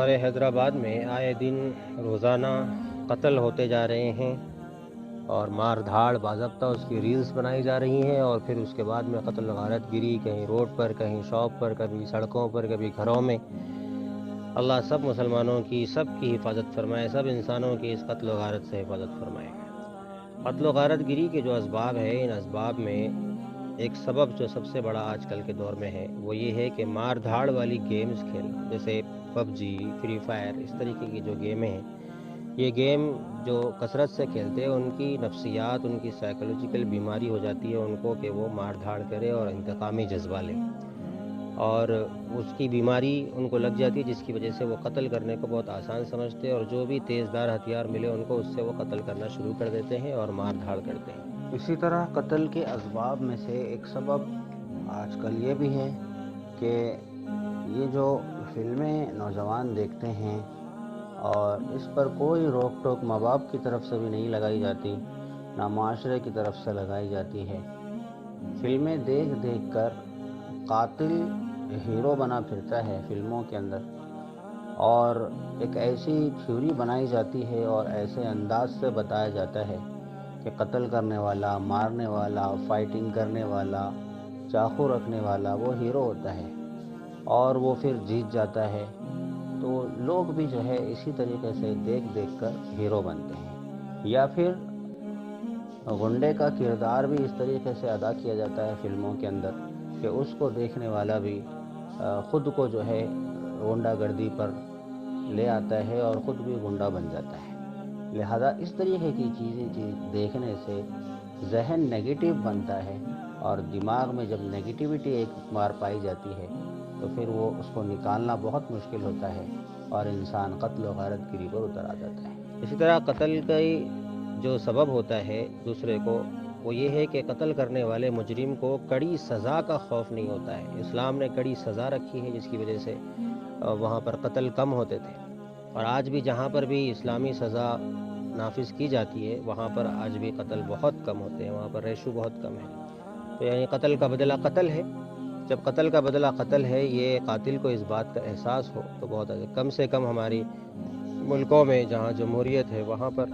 ہمارے حیدرآباد میں آئے دن روزانہ قتل ہوتے جا رہے ہیں اور مار دھاڑ باضابطہ اس کی ریلز بنائی جا رہی ہیں، اور پھر اس کے بعد میں قتل غارت گری کہیں روڈ پر، کہیں شاپ پر، کبھی سڑکوں پر، کبھی گھروں میں۔ اللہ سب مسلمانوں کی، سب کی حفاظت فرمائے، سب انسانوں کی اس قتل و غارت سے حفاظت فرمائے۔ قتل و غارت گری کے جو اسباب ہیں، ان اسباب میں ایک سبب جو سب سے بڑا آج کل کے دور میں ہے وہ یہ ہے کہ مار دھاڑ والی گیمز کھیلنا، جیسے پب جی، فری فائر، اس طریقے کی جو گیمیں ہیں، یہ گیم جو کثرت سے کھیلتے ہیں ان کی نفسیات، ان کی سائیکولوجیکل بیماری ہو جاتی ہے ان کو کہ وہ مار دھاڑ کرے اور انتقامی جذبہ لے، اور اس کی بیماری ان کو لگ جاتی ہے جس کی وجہ سے وہ قتل کرنے کو بہت آسان سمجھتے ہیں، اور جو بھی تیز دھار ہتھیار ملے ان کو اس سے وہ قتل کرنا شروع کر دیتے ہیں اور مار دھاڑ کرتے ہیں۔ اسی طرح قتل کے اسباب میں سے ایک سبب آج کل یہ بھی ہے کہ یہ جو فلمیں نوجوان دیکھتے ہیں اور اس پر کوئی روک ٹوک ماں باپ کی طرف سے بھی نہیں لگائی جاتی، نہ معاشرے کی طرف سے لگائی جاتی ہے۔ فلمیں دیکھ دیکھ کر قاتل ہیرو بنا پھرتا ہے فلموں کے اندر، اور ایک ایسی تھیوری بنائی جاتی ہے اور ایسے انداز سے بتایا جاتا ہے کہ قتل کرنے والا، مارنے والا، فائٹنگ کرنے والا، چاقو رکھنے والا وہ ہیرو ہوتا ہے اور وہ پھر جیت جاتا ہے۔ تو لوگ بھی جو ہے اسی طریقے سے دیکھ دیکھ کر ہیرو بنتے ہیں، یا پھر غنڈے کا کردار بھی اس طریقے سے ادا کیا جاتا ہے فلموں کے اندر کہ اس کو دیکھنے والا بھی خود کو جو ہے غنڈہ گردی پر لے آتا ہے اور خود بھی غنڈہ بن جاتا ہے۔ لہذا اس طریقے کی چیزیں دیکھنے سے ذہن نیگیٹو بنتا ہے، اور دماغ میں جب نیگیٹیوٹی ایک بار پائی جاتی ہے تو پھر وہ اس کو نکالنا بہت مشکل ہوتا ہے اور انسان قتل و غارت گری پر اتر آ جاتا ہے۔ اسی طرح قتل کا جو سبب ہوتا ہے دوسرے کو، وہ یہ ہے کہ قتل کرنے والے مجرم کو کڑی سزا کا خوف نہیں ہوتا ہے۔ اسلام نے کڑی سزا رکھی ہے جس کی وجہ سے وہاں پر قتل کم ہوتے تھے، اور آج بھی جہاں پر بھی اسلامی سزا نافذ کی جاتی ہے وہاں پر آج بھی قتل بہت کم ہوتے ہیں، وہاں پر ریشو بہت کم ہے۔ تو یعنی قتل کا بدلہ قتل ہے۔ جب قتل کا بدلہ قتل ہے، یہ قاتل کو اس بات کا احساس ہو تو بہت کم سے کم ہماری ملکوں میں جہاں جمہوریت ہے وہاں پر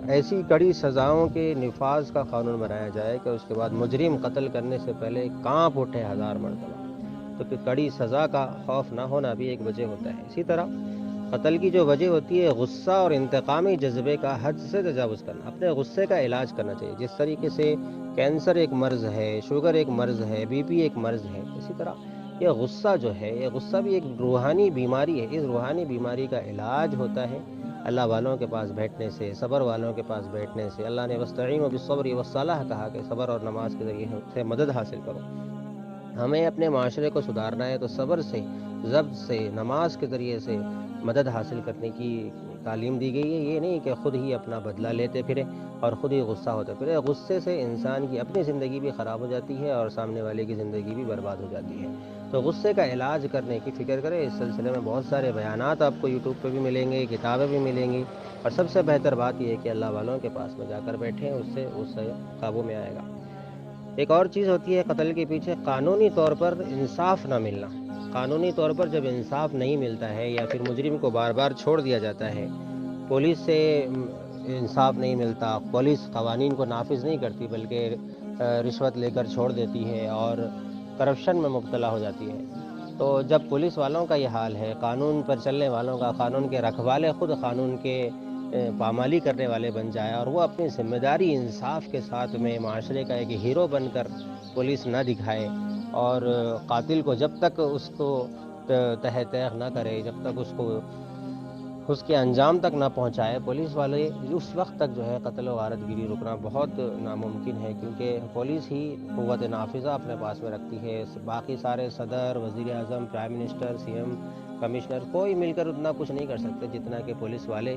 ایسی کڑی سزاؤں کے نفاذ کا قانون بنایا جائے کہ اس کے بعد مجرم قتل کرنے سے پہلے کانپ اٹھے 1000 مرتبہ۔ تو کہ کڑی سزا کا خوف نہ ہونا بھی ایک وجہ ہوتا ہے۔ اسی طرح قتل کی جو وجہ ہوتی ہے غصہ اور انتقامی جذبے کا حد سے تجاوز کرنا، اپنے غصے کا علاج کرنا چاہیے۔ جس طریقے سے کینسر ایک مرض ہے، شوگر ایک مرض ہے، بی پی ایک مرض ہے، اسی طرح یہ غصہ جو ہے، یہ غصہ بھی ایک روحانی بیماری ہے۔ اس روحانی بیماری کا علاج ہوتا ہے اللہ والوں کے پاس بیٹھنے سے، صبر والوں کے پاس بیٹھنے سے۔ اللہ نے وَاسْتَعِینُوا بِالصَّبْرِ وَالصَّلَاةِ کہا کہ صبر اور نماز کے ذریعے سے مدد حاصل کرو۔ ہمیں اپنے معاشرے کو سدھارنا ہے تو صبر سے، ضبط سے، نماز کے ذریعے سے مدد حاصل کرنے کی تعلیم دی گئی ہے۔ یہ نہیں کہ خود ہی اپنا بدلہ لیتے پھرے اور خود ہی غصہ ہوتے پھرے۔ غصے سے انسان کی اپنی زندگی بھی خراب ہو جاتی ہے اور سامنے والے کی زندگی بھی برباد ہو جاتی ہے۔ تو غصے کا علاج کرنے کی فکر کریں۔ اس سلسلے میں بہت سارے بیانات آپ کو یوٹیوب پہ بھی ملیں گے، کتابیں بھی ملیں گی، اور سب سے بہتر بات یہ ہے کہ اللہ والوں کے پاس میں جا کر بیٹھیں، اس سے قابو میں آئے گا۔ ایک اور چیز ہوتی ہے قتل کے پیچھے قانونی طور پر انصاف نہ ملنا۔ قانونی طور پر جب انصاف نہیں ملتا ہے یا پھر مجرم کو بار بار چھوڑ دیا جاتا ہے، پولیس سے انصاف نہیں ملتا، پولیس قوانین کو نافذ نہیں کرتی بلکہ رشوت لے کر چھوڑ دیتی ہے اور کرپشن میں مبتلا ہو جاتی ہے، تو جب پولیس والوں کا یہ حال ہے، قانون پر چلنے والوں کا، قانون کے رکھوالے خود قانون کے پامالی کرنے والے بن جائے اور وہ اپنی ذمہ داری انصاف کے ساتھ میں معاشرے کا ایک ہیرو بن کر پولیس نہ دکھائے، اور قاتل کو جب تک اس کو تہ تیغ نہ کرے، جب تک اس کے انجام تک نہ پہنچائے پولیس والے، اس وقت تک جو ہے قتل و غارت گری رکنا بہت ناممکن ہے، کیونکہ پولیس ہی قوت نافذہ اپنے پاس میں رکھتی ہے۔ باقی سارے صدر، وزیر اعظم، prime minister, C M, commissioner, کوئی مل کر اتنا کچھ نہیں کر سکتے جتنا کہ پولیس والے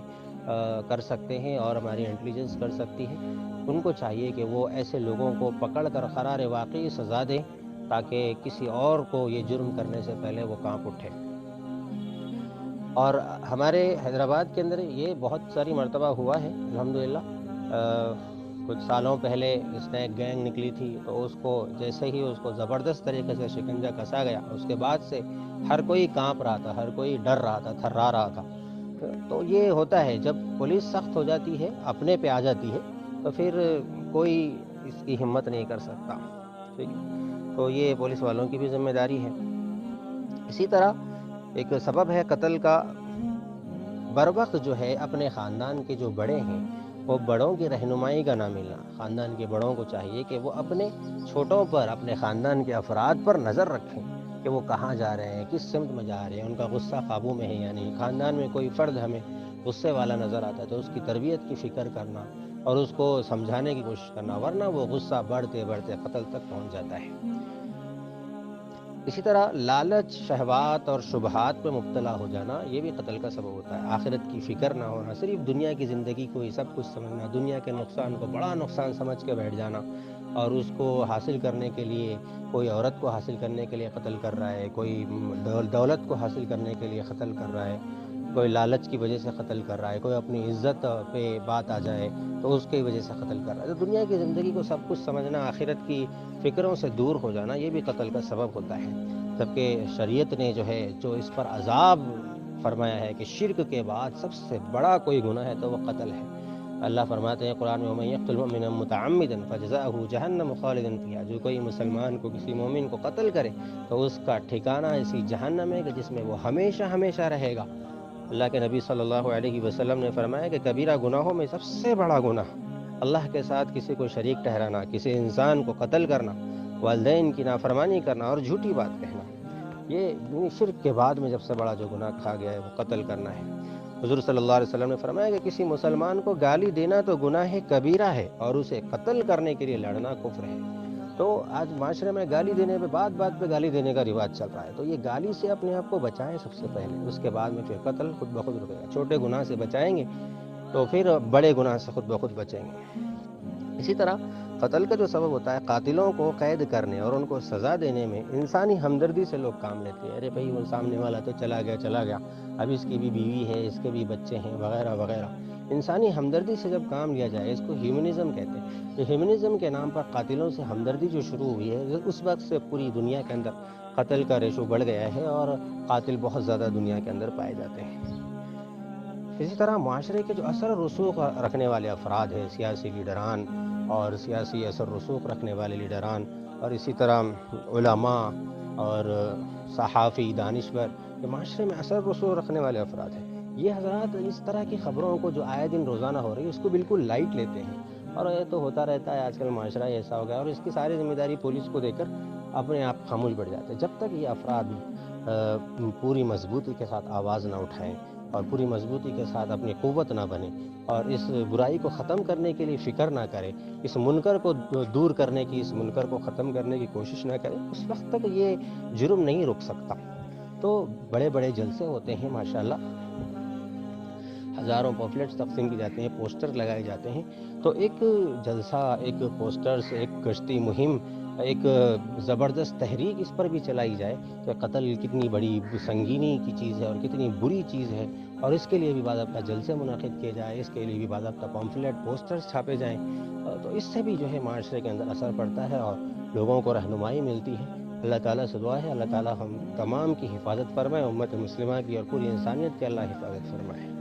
کر سکتے ہیں اور ہماری انٹیلیجنس کر سکتی ہے۔ ان کو چاہیے کہ وہ ایسے لوگوں کو پکڑ کر قرار واقعی سزا دیں تاکہ کسی اور کو یہ جرم کرنے سے پہلے وہ کانپ اٹھے۔ اور ہمارے حیدرآباد کے اندر یہ بہت ساری مرتبہ ہوا ہے الحمدللہ۔ کچھ سالوں پہلے اس نے ایک گینگ نکلی تھی، تو اس کو جیسے ہی اس کو زبردست طریقے سے شکنجہ کسا گیا، اس کے بعد سے ہر کوئی کانپ رہا تھا، ہر کوئی ڈر رہا تھا، تھرا رہا تھا۔ تو یہ ہوتا ہے جب پولیس سخت ہو جاتی ہے، اپنے پہ آ جاتی ہے، تو پھر کوئی اس کی ہمت نہیں کر سکتا، ٹھیک ہے؟ تو یہ پولیس والوں کی بھی ذمہ داری ہے۔ اسی طرح ایک سبب ہے قتل کا، بر وقت جو ہے اپنے خاندان کے جو بڑے ہیں وہ بڑوں کی رہنمائی کا نہ ملنا۔ خاندان کے بڑوں کو چاہیے کہ وہ اپنے چھوٹوں پر، اپنے خاندان کے افراد پر نظر رکھیں کہ وہ کہاں جا رہے ہیں، کس سمت میں جا رہے ہیں، ان کا غصہ قابو میں ہے یا نہیں۔ خاندان میں کوئی فرد ہمیں غصے والا نظر آتا ہے تو اس کی تربیت کی فکر کرنا اور اس کو سمجھانے کی کوشش کرنا، ورنہ وہ غصہ بڑھتے بڑھتے قتل تک پہنچ جاتا ہے۔ اسی طرح لالچ، شہوات اور شبہات پہ مبتلا ہو جانا، یہ بھی قتل کا سبب ہوتا ہے۔ آخرت کی فکر نہ ہونا، صرف دنیا کی زندگی کو ہی سب کچھ سمجھنا، دنیا کے نقصان کو بڑا نقصان سمجھ کے بیٹھ جانا، اور اس کو حاصل کرنے کے لیے، کوئی عورت کو حاصل کرنے کے لیے قتل کر رہا ہے، کوئی دولت کو حاصل کرنے کے لیے قتل کر رہا ہے، کوئی لالچ کی وجہ سے قتل کر رہا ہے، کوئی اپنی عزت پہ بات آ جائے تو اس کی وجہ سے قتل کر رہا ہے۔ تو دنیا کی زندگی کو سب کچھ سمجھنا، آخرت کی فکروں سے دور ہو جانا، یہ بھی قتل کا سبب ہوتا ہے۔ جبکہ شریعت نے جو اس پر عذاب فرمایا ہے کہ شرک کے بعد سب سے بڑا کوئی گناہ ہے تو وہ قتل ہے۔ اللہ فرماتے ہیں قرآن میں، وَمَن يَقْتُلْ مُؤْمِنًا مُتَعَمِّدًا فَجَزَاؤُهُ جَهَنَّمُ خَالِدًا فِيهَا، جو کوئی مسلمان کو، کسی مومن کو قتل کرے تو اس کا ٹھکانہ اسی جہنم ہے کہ جس میں وہ ہمیشہ ہمیشہ رہے گا۔ اللہ کے نبی صلی اللہ علیہ وسلم نے فرمایا کہ کبیرہ گناہوں میں سب سے بڑا گناہ اللہ کے ساتھ کسی کو شریک ٹھہرانا، کسی انسان کو قتل کرنا، والدین کی نافرمانی کرنا اور جھوٹی بات کہنا، یہ شرک کے بعد میں جب سے بڑا جو گناہ کھا گیا ہے وہ قتل کرنا ہے۔ حضور صلی اللہ علیہ وسلم نے فرمایا کہ کسی مسلمان کو گالی دینا تو گناہ کبیرہ ہے اور اسے قتل کرنے کے لیے لڑنا کفر ہے۔ تو آج معاشرے میں گالی دینے پہ، بات بات پہ گالی دینے کا رواج چل رہا ہے، تو یہ گالی سے اپنے آپ کو بچائیں سب سے پہلے، اس کے بعد میں پھر قتل خود بخود رکے گا۔ چھوٹے گناہ سے بچائیں گے تو پھر بڑے گناہ سے خود بخود بچیں گے۔ اسی طرح قتل کا جو سبب ہوتا ہے، قاتلوں کو قید کرنے اور ان کو سزا دینے میں انسانی ہمدردی سے لوگ کام لیتے ہیں۔ ارے بھائی وہ سامنے والا تو چلا گیا، اب اس کی بھی بیوی ہے، اس کے بھی بچے ہیں، وغیرہ وغیرہ۔ انسانی ہمدردی سے جب کام لیا جائے، اس کو ہیومنزم کہتے ہیں۔ یہ ہیومنزم کے نام پر قاتلوں سے ہمدردی جو شروع ہوئی ہے، اس وقت سے پوری دنیا کے اندر قتل کا ریشو بڑھ گیا ہے اور قاتل بہت زیادہ دنیا کے اندر پائے جاتے ہیں۔ اسی طرح معاشرے کے جو اثر و رسوخ رکھنے والے افراد ہیں، سیاسی لیڈران اور سیاسی اثر رسوخ رکھنے والے لیڈران، اور اسی طرح علماء اور صحافی، دانشور، یہ معاشرے میں اثر رسوخ رکھنے والے افراد ہیں۔ یہ حضرات اس طرح کی خبروں کو جو آئے دن روزانہ ہو رہی ہے اس کو بالکل لائٹ لیتے ہیں، اور یہ تو ہوتا رہتا ہے، آج کل معاشرہ ایسا ہو گیا، اور اس کی ساری ذمہ داری پولیس کو دے کر اپنے آپ خاموش بیٹھ جاتے ہیں۔ جب تک یہ افراد پوری مضبوطی کے ساتھ آواز نہ اٹھائیں اور پوری مضبوطی کے ساتھ اپنی قوت نہ بنے اور اس برائی کو ختم کرنے کے لیے فکر نہ کرے، اس منکر کو دور کرنے کی، اس منکر کو ختم کرنے کی کوشش نہ کرے، اس وقت تک یہ جرم نہیں رک سکتا۔ تو بڑے بڑے جلسے ہوتے ہیں ماشاءاللہ، ہزاروں پوفلیٹس تقسیم کی جاتے ہیں، پوسٹر لگائے جاتے ہیں، تو ایک جلسہ، ایک پوسٹرز، ایک گشتی مہم، ایک زبردست تحریک اس پر بھی چلائی جائے کہ قتل کتنی بڑی سنگینی کی چیز ہے اور کتنی بری چیز ہے، اور اس کے لیے بھی باضابطہ جلسے منعقد کیے جائے، اس کے لیے بھی باضابطہ پمفلیٹ، پوسٹرز چھاپے جائیں، تو اس سے بھی جو ہے معاشرے کے اندر اثر پڑتا ہے اور لوگوں کو رہنمائی ملتی ہے۔ اللہ تعالیٰ سے دعا ہے اللہ تعالیٰ ہم تمام کی حفاظت فرمائے، امت مسلمہ کی اور پوری انسانیت کی اللہ حفاظت فرمائے۔